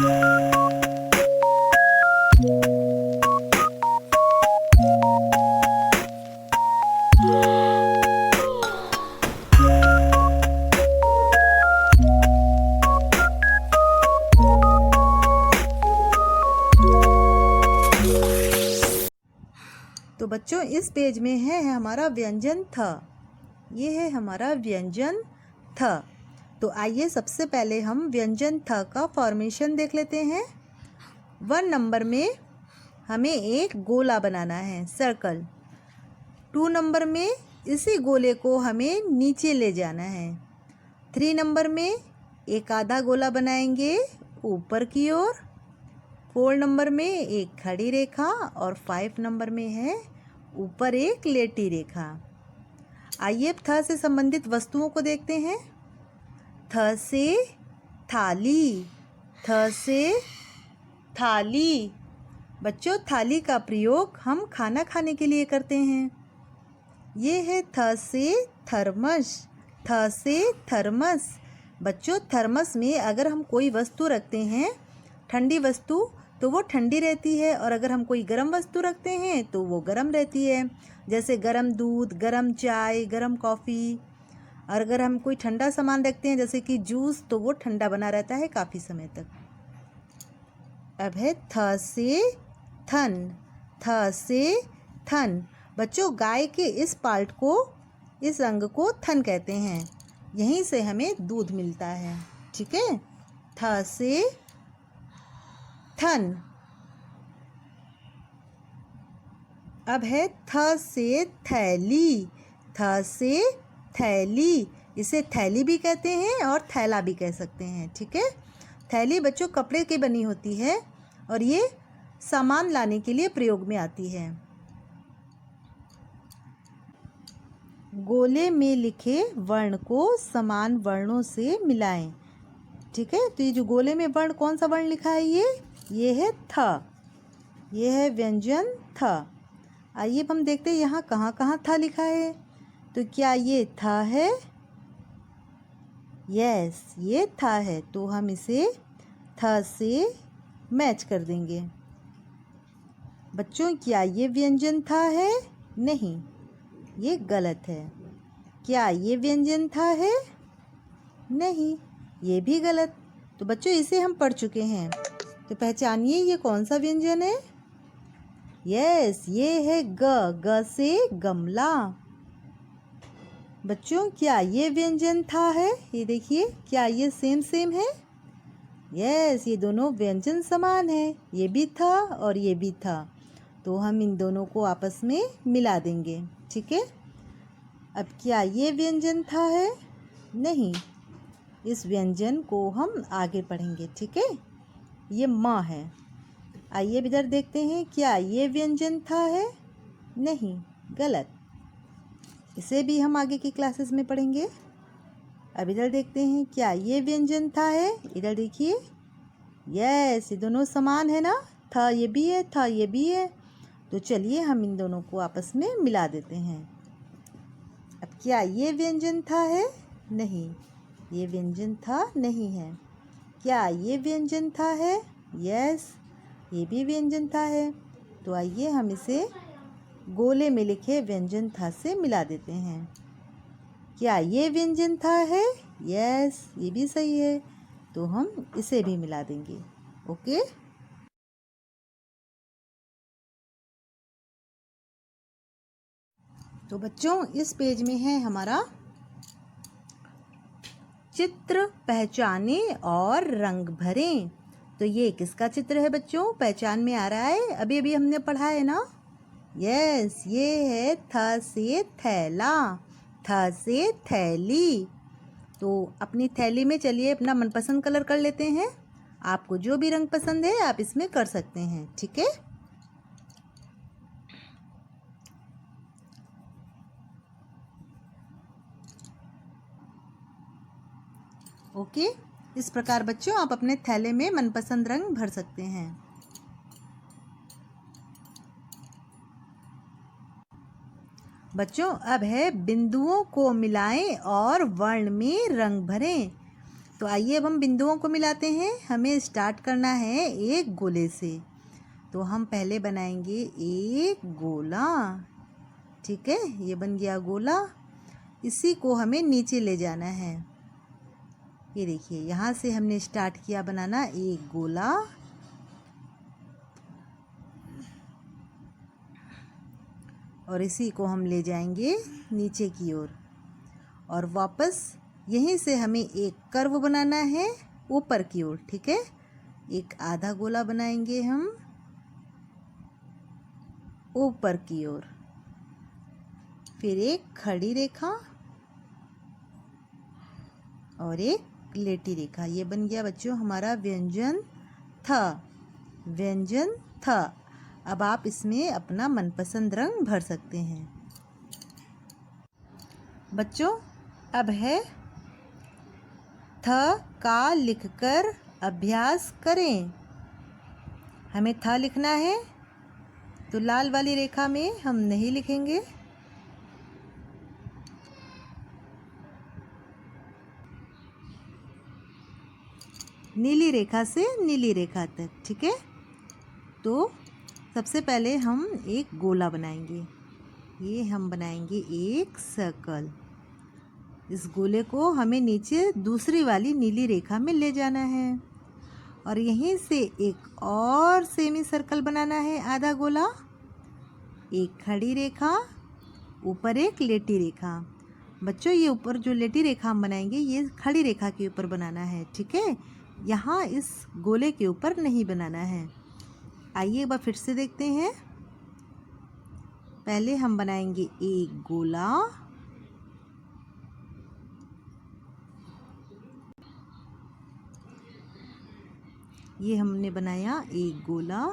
तो बच्चों इस पेज में है हमारा व्यंजन थ। ये है हमारा व्यंजन थ। तो आइए सबसे पहले हम व्यंजन थ का फॉर्मेशन देख लेते हैं। 1 नंबर में हमें एक गोला बनाना है, सर्कल। 2 नंबर में इसी गोले को हमें नीचे ले जाना है। 3 नंबर में एक आधा गोला बनाएंगे ऊपर की ओर। 4 नंबर में एक खड़ी रेखा और 5 नंबर में है ऊपर एक लेटी रेखा। आइए अब थ से संबंधित वस्तुओं को देखते हैं। थ से थाली, थ से थाली। बच्चों थाली का प्रयोग हम खाना खाने के लिए करते हैं। ये है थ से थर्मस, थ से थर्मस। बच्चों थर्मस में अगर हम कोई वस्तु रखते हैं, ठंडी वस्तु, तो वो ठंडी रहती है, और अगर हम कोई गर्म वस्तु रखते हैं तो वो गर्म रहती है। जैसे गर्म दूध, गर्म चाय, गर्म कॉफ़ी। और अगर हम कोई ठंडा सामान रखते हैं जैसे कि जूस, तो वो ठंडा बना रहता है काफ़ी समय तक। अब है थ से थन, थ से थन। बच्चों गाय के इस पार्ट को, इस अंग को थन कहते हैं। यहीं से हमें दूध मिलता है। ठीक है, थ से थन। अब है थ से थैली, थ से थैली। इसे थैली भी कहते हैं और थैला भी कह सकते हैं। ठीक है, थैली बच्चों कपड़े की बनी होती है और ये सामान लाने के लिए प्रयोग में आती है। गोले में लिखे वर्ण को समान वर्णों से मिलाएं। ठीक है, तो ये जो गोले में वर्ण, कौन सा वर्ण लिखा है? ये है थ। ये है व्यंजन थ। आइए अब हम देखते हैं यहाँ कहाँ कहाँ था लिखा है। तो क्या ये था है? यस, ये था है। तो हम इसे थ से मैच कर देंगे। बच्चों क्या ये व्यंजन था है? नहीं, ये गलत है। क्या ये व्यंजन था है? नहीं, ये भी गलत। तो बच्चों इसे हम पढ़ चुके हैं, तो पहचानिए ये कौन सा व्यंजन है। यस, ये है ग से गमला। बच्चों क्या ये व्यंजन था है? ये देखिए, क्या ये सेम है? यस, ये दोनों व्यंजन समान है। ये भी था और ये भी था, तो हम इन दोनों को आपस में मिला देंगे। ठीक है, अब क्या ये व्यंजन था है? नहीं, इस व्यंजन को हम आगे पढ़ेंगे। ठीक है, ये माँ है। आइए इधर देखते हैं, क्या ये व्यंजन था है? नहीं, गलत। इसे भी हम आगे की क्लासेस में पढ़ेंगे। अब इधर देखते हैं, क्या ये व्यंजन था है? इधर देखिए, यस, ये दोनों समान है ना। था ये भी है, था ये भी है। तो चलिए हम इन दोनों को आपस में मिला देते हैं। अब क्या ये व्यंजन था है? नहीं, ये व्यंजन था नहीं है। क्या ये व्यंजन था है? यस, ये भी व्यंजन था है। तो आइए हम इसे गोले में लिखे व्यंजन था से मिला देते हैं। क्या ये व्यंजन था है? यस, ये भी सही है। तो हम इसे भी मिला देंगे। ओके, तो बच्चों इस पेज में है हमारा चित्र पहचाने और रंग भरें। तो ये किसका चित्र है बच्चों? पहचान में आ रहा है, अभी अभी हमने पढ़ा है ना। यस, ये है थ से थैला, थ से थैली। तो अपनी थैली में चलिए अपना मनपसंद कलर कर लेते हैं। आपको जो भी रंग पसंद है आप इसमें कर सकते हैं। ठीक है, ओके। इस प्रकार बच्चों आप अपने थैले में मनपसंद रंग भर सकते हैं। बच्चों अब है बिंदुओं को मिलाएं और वर्ण में रंग भरें। तो आइए अब हम बिंदुओं को मिलाते हैं। हमें स्टार्ट करना है एक गोले से, तो हम पहले बनाएंगे एक गोला। ठीक है, ये बन गया गोला। इसी को हमें नीचे ले जाना है। ये देखिए, यहाँ से हमने स्टार्ट किया बनाना एक गोला, और इसी को हम ले जाएंगे नीचे की ओर, और वापस यहीं से हमें एक कर्व बनाना है ऊपर की ओर। ठीक है, एक आधा गोला बनाएंगे हम ऊपर की ओर, फिर एक खड़ी रेखा और एक लेटी रेखा। ये बन गया बच्चों हमारा व्यंजन थ। व्यंजन थ। अब आप इसमें अपना मनपसंद रंग भर सकते हैं। बच्चों अब है थ का लिखकर अभ्यास करें। हमें थ लिखना है, तो लाल वाली रेखा में हम नहीं लिखेंगे, नीली रेखा से नीली रेखा तक। ठीक है, तो सबसे पहले हम एक गोला बनाएंगे। ये हम बनाएंगे एक सर्कल। इस गोले को हमें नीचे दूसरी वाली नीली रेखा में ले जाना है, और यहीं से एक और सेमी सर्कल बनाना है आधा गोला, एक खड़ी रेखा, ऊपर एक लेटी रेखा। बच्चों ये ऊपर जो लेटी रेखा हम बनाएंगे ये खड़ी रेखा के ऊपर बनाना है। ठीक है, यहाँ इस गोले के ऊपर नहीं बनाना है। आइए एक बार फिर से देखते हैं। पहले हम बनाएंगे एक गोला, ये हमने बनाया एक गोला।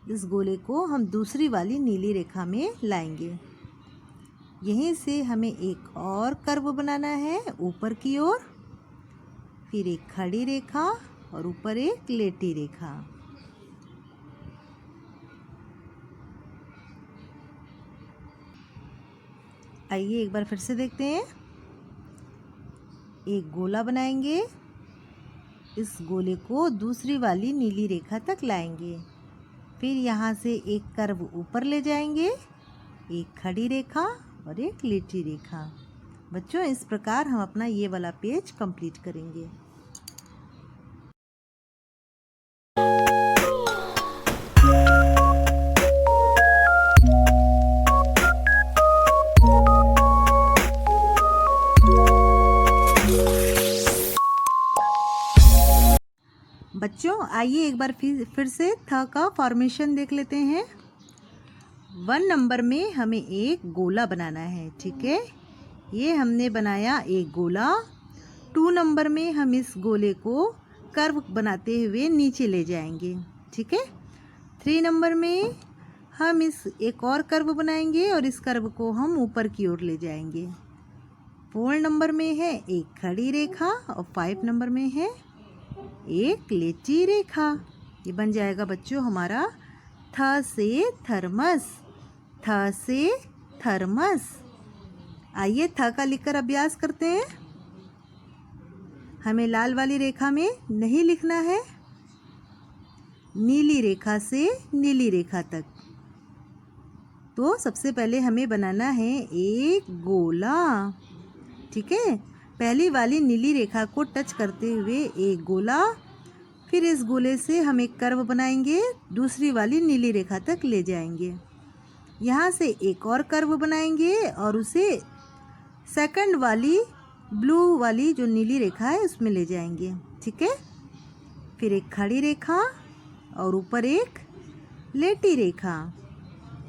इस गोले को हम दूसरी वाली नीली रेखा में लाएंगे। यहीं से हमें एक और कर्व बनाना है ऊपर की ओर, फिर एक खड़ी रेखा और ऊपर एक लेटी रेखा। आइए एक बार फिर से देखते हैं। एक गोला बनाएंगे, इस गोले को दूसरी वाली नीली रेखा तक लाएंगे, फिर यहाँ से एक कर्व ऊपर ले जाएंगे, एक खड़ी रेखा और एक लेटी रेखा। बच्चों इस प्रकार हम अपना ये वाला पेज कंप्लीट करेंगे। बच्चों आइए एक बार फिर से थ का फॉर्मेशन देख लेते हैं। 1 नंबर में हमें एक गोला बनाना है। ठीक है, ये हमने बनाया एक गोला। 2 नंबर में हम इस गोले को कर्व बनाते हुए नीचे ले जाएंगे। ठीक है, 3 नंबर में हम इस एक और कर्व बनाएंगे और इस कर्व को हम ऊपर की ओर ले जाएंगे। 4 नंबर में है एक खड़ी रेखा और 5 नंबर में है एक लेटी रेखा। ये बन जाएगा बच्चों हमारा थ से थर्मस। थ से थर्मस। आइए थ का लिखकर अभ्यास करते हैं। हमें लाल वाली रेखा में नहीं लिखना है, नीली रेखा से नीली रेखा तक। तो सबसे पहले हमें बनाना है एक गोला। ठीक है, पहली वाली नीली रेखा को टच करते हुए एक गोला, फिर इस गोले से हम एक कर्व बनाएंगे, दूसरी वाली नीली रेखा तक ले जाएंगे। यहाँ से एक और कर्व बनाएंगे और उसे सेकंड वाली ब्लू वाली जो नीली रेखा है उसमें ले जाएंगे। ठीक है, फिर एक खड़ी रेखा और ऊपर एक लेटी रेखा।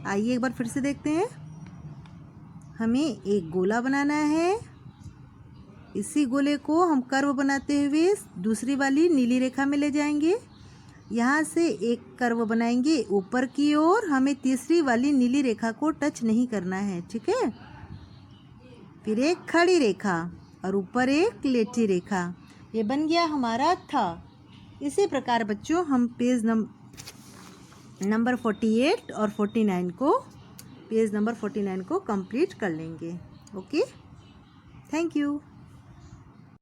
आइए एक बार फिर से देखते हैं। हमें एक गोला बनाना है, इसी गोले को हम कर्व बनाते हुए दूसरी वाली नीली रेखा में ले जाएंगे। यहाँ से एक कर्व बनाएंगे ऊपर की ओर, हमें तीसरी वाली नीली रेखा को टच नहीं करना है। ठीक है, फिर एक खड़ी रेखा और ऊपर एक लेटी रेखा। ये बन गया हमारा था। इसी प्रकार बच्चों हम पेज नंबर 48 और 49 को पेज नंबर 49 को कंप्लीट कर लेंगे। Okay, thank you.